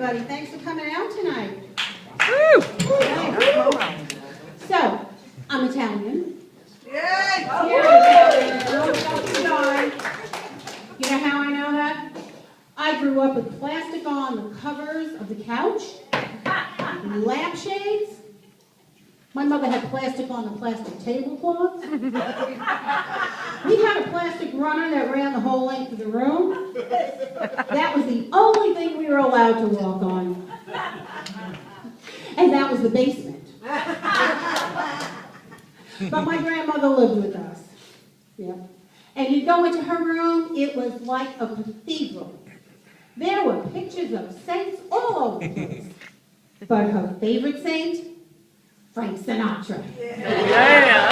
everybody. Thanks for coming out tonight. Woo! So, I'm Italian. Yay! You know how I know that? I grew up with plastic on the covers of the couch, lampshades. My mother had plastic on the plastic tablecloths. We had a plastic runner that ran the whole length of the room. That was the only thing we were allowed to walk on. And that was the basement. But my grandmother lived with us. Yeah. And you'd go into her room, it was like a cathedral. There were pictures of saints all over the place. But her favorite saint? Frank Sinatra. Yeah.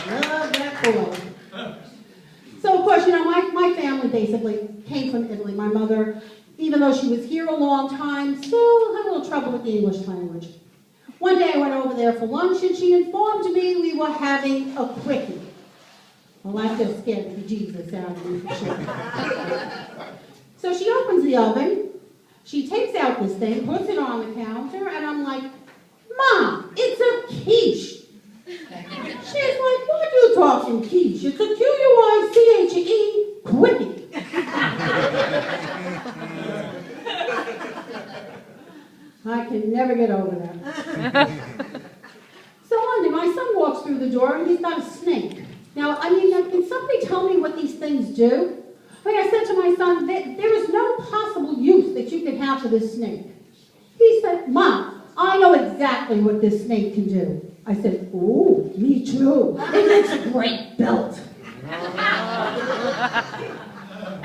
Love that boy. So, of course, you know, my family basically came from Italy. My mother, even though she was here a long time, still had a little trouble with the English language. One day I went over there for lunch and she informed me we were having a quickie. Well, that just scared the Jesus out of me for sure. So she opens the oven, she takes out this thing, puts it on the counter, and I'm like, Mom, it's a quiche. She's like, what are you talking quiche? It's a Q-U-I-C-H-E, quickie. I can never get over that. So one day, my son walks through the door and he's got a snake. Now, I mean, can somebody tell me what these things do? Like I said to my son, there is no possible use that you could have for this snake. He said, Mom, I know exactly what this snake can do. I said, ooh, me too. It makes a great belt. I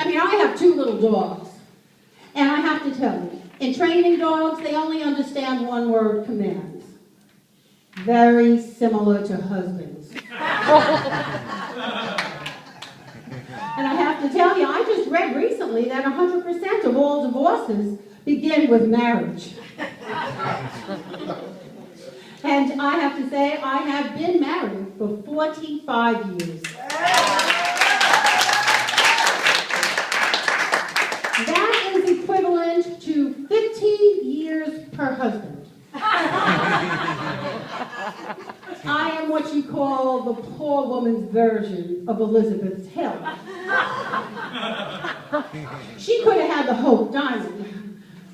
mean, I have 2 little dogs. And I have to tell you, in training dogs, they only understand one-word commands. Very similar to husbands. And I have to tell you, I just read recently that 100% of all divorces begin with marriage. And I have to say, I have been married for 45 years. That is equivalent to 15 years per husband. I am what you call the poor woman's version of Elizabeth Hill. She could have had the Hope Diamond.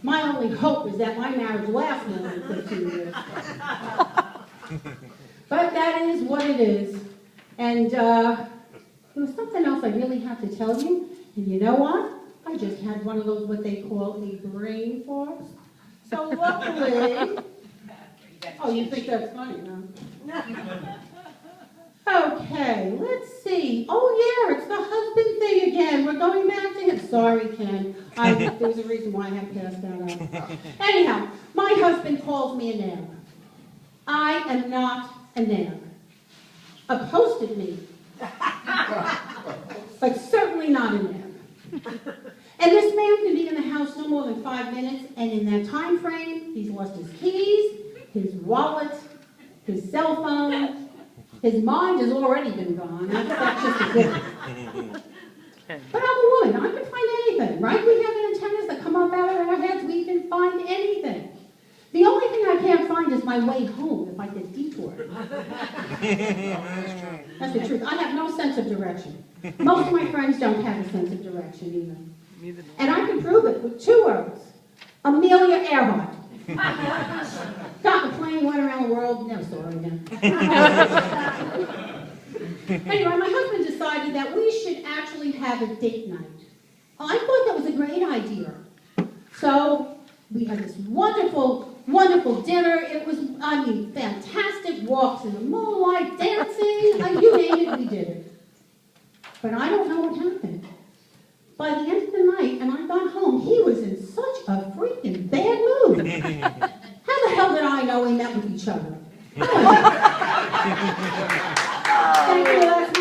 My only hope is that my marriage lasts more than 15 years. But that is what it is. And there was something else I really have to tell you. And you know what? I just had one of those what they call a brain fart. So luckily... Oh, you think that's funny, huh? Okay, let's see. Oh, yeah, it's the husband thing again. We're going back to him. Sorry, Ken. There's a reason why I have passed that out. Anyhow, my husband calls me a nab. I am not a nab. A posted me. But certainly not a nab. And this man can be in the house no more than 5 minutes, and in that time frame, he's lost his keys, his wallet, his cell phone. His mind has already been gone. That's just a given. But I'm a woman. I can find anything, right? We have antennas that come up out of our heads. We can find anything. The only thing I can't find is my way home if I get detoured. That's the truth. I have no sense of direction. Most of my friends don't have a sense of direction either. And I can prove it with 2 words. Amelia Earhart. Got the plane, went around the world, never saw her again. Anyway, my husband decided that we should actually have a date night. I thought that was a great idea. So we had this wonderful, wonderful dinner. It was, I mean, fantastic walks in the moonlight, dancing, you name it, we did it. But I don't know what happened. By the end of the night, and I got home, he was in such a freaking bad mood. How the hell did I know we met with each other? Thank you, that's